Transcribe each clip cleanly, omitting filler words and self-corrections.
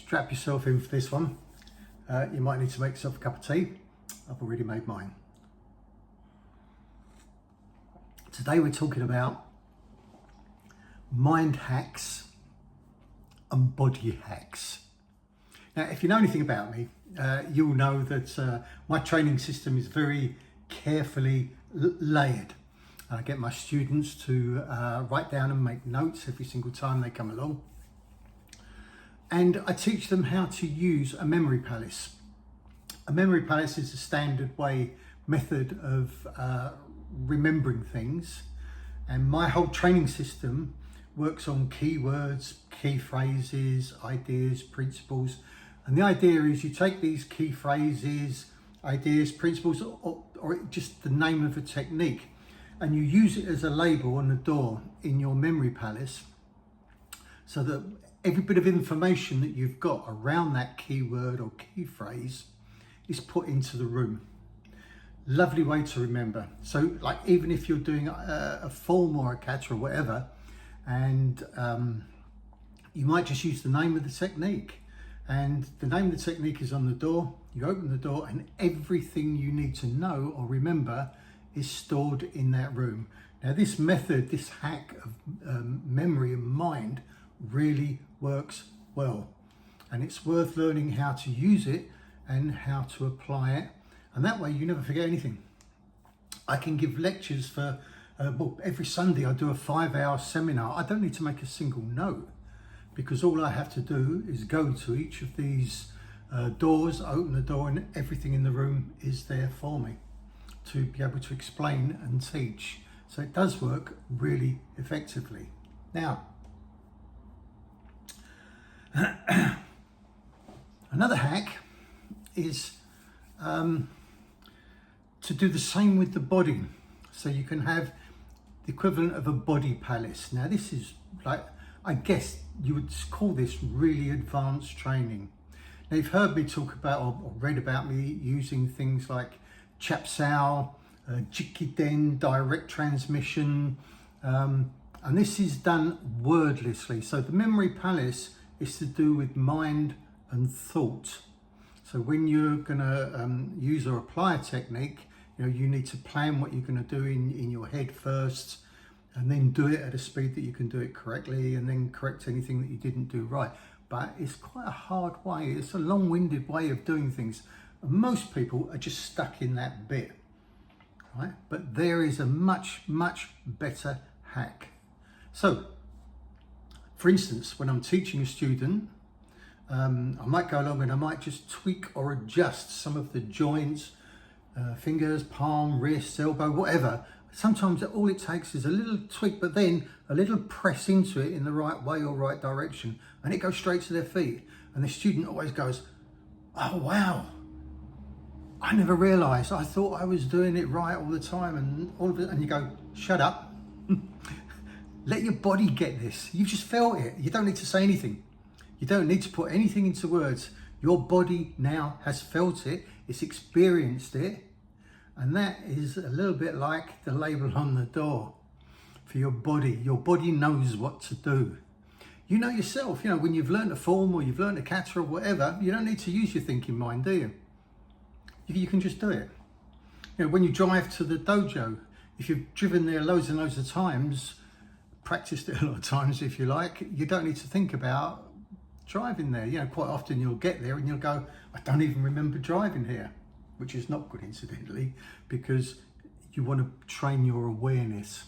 Strap yourself in for this one. You might need to make yourself a cup of tea. I've already made mine. Today we're talking about mind hacks and body hacks. Now, if you know anything about me, you'll know that my training system is very carefully layered. I get my students to write down and make notes every single time they come along. And I teach them how to use a memory palace. A memory palace is a standard method of remembering things. And my whole training system works on keywords, key phrases, ideas, principles. And the idea is you take these key phrases, ideas, principles, or just the name of a technique, and you use it as a label on the door in your memory palace, so that every bit of information that you've got around that keyword or key phrase is put into the room. Lovely way to remember. So like, even if you're doing a form or a kata or whatever, and you might just use the name of the technique, and the name of the technique is on the door. You open the door and everything you need to know or remember is stored in that room. Now this method, this hack of memory and mind really works well, and it's worth learning how to use it and how to apply it, and that way you never forget anything. I can give lectures for every Sunday I do a 5-hour seminar. I don't need to make a single note, because all I have to do is go to each of these doors, open the door, and everything in the room is there for me to be able to explain and teach. So it does work really effectively. Now, another hack is to do the same with the body. So you can have the equivalent of a body palace. Now this is like, I guess you would call this really advanced training. Now you've heard me talk about or read about me using things like Chap Sao, Jikiden, direct transmission, and this is done wordlessly. So the memory palace is to do with mind and thought. So when you're going to use or apply a technique, you need to plan what you're going to do in your head first, and then do it at a speed that you can do it correctly, and then correct anything that you didn't do right. But it's quite a hard way. It's a long-winded way of doing things. And most people are just stuck in that bit, right? But there is a much, much better hack. So, for instance, when I'm teaching a student, I might go along and I might just tweak or adjust some of the joints, fingers, palm, wrist, elbow, whatever. Sometimes all it takes is a little tweak, but then a little press into it in the right way or right direction, and it goes straight to their feet. And the student always goes, "Oh wow, I never realised. I thought I was doing it right all the time." And all of it, and you go, "Shut up." Let your body get this. You just felt it. You don't need to say anything. You don't need to put anything into words. Your body now has felt it. It's experienced it. And that is a little bit like the label on the door for your body. Your body knows what to do. You know yourself, when you've learned a form or you've learned a kata or whatever, you don't need to use your thinking mind, do you? You can just do it. When you drive to the dojo, if you've driven there loads and loads of times, practiced it a lot of times if you like, you don't need to think about driving there. Quite often you'll get there and you'll go, "I don't even remember driving here," which is not good, incidentally, because you want to train your awareness.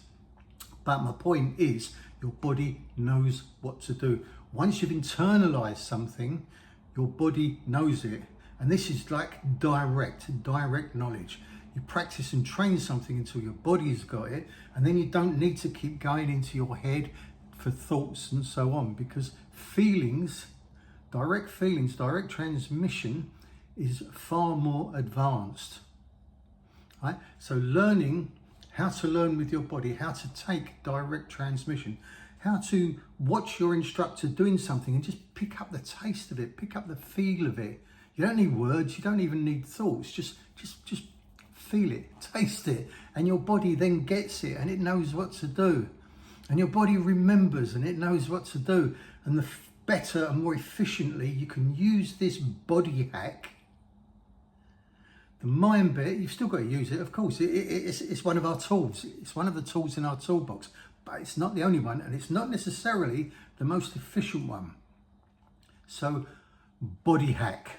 But my point is, your body knows what to do. Once you've internalized something, your body knows it. And this is like direct knowledge. You practice and train something until your body's got it, and then you don't need to keep going into your head for thoughts and so on, because direct transmission is far more advanced, right? So learning how to learn with your body, how to take direct transmission, how to watch your instructor doing something and just pick up the taste of it, pick up the feel of it. You don't need words, you don't even need thoughts, just feel it, taste it, and your body then gets it and it knows what to do. And your body remembers and it knows what to do. And the better and more efficiently you can use this body hack. The mind bit, you've still got to use it, of course. It's one of our tools. It's one of the tools in our toolbox, but it's not the only one, and it's not necessarily the most efficient one. So, body hack.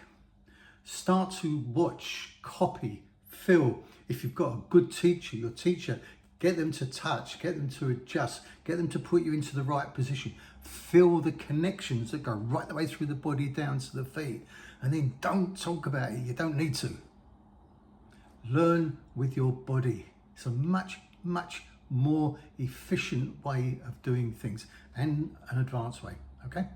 Start to watch, copy, feel. If you've got a good teacher, your teacher, get them to touch, get them to adjust, get them to put you into the right position. Feel the connections that go right the way through the body down to the feet. And then don't talk about it. You don't need to. Learn with your body. It's a much, much more efficient way of doing things, and an advanced way, okay?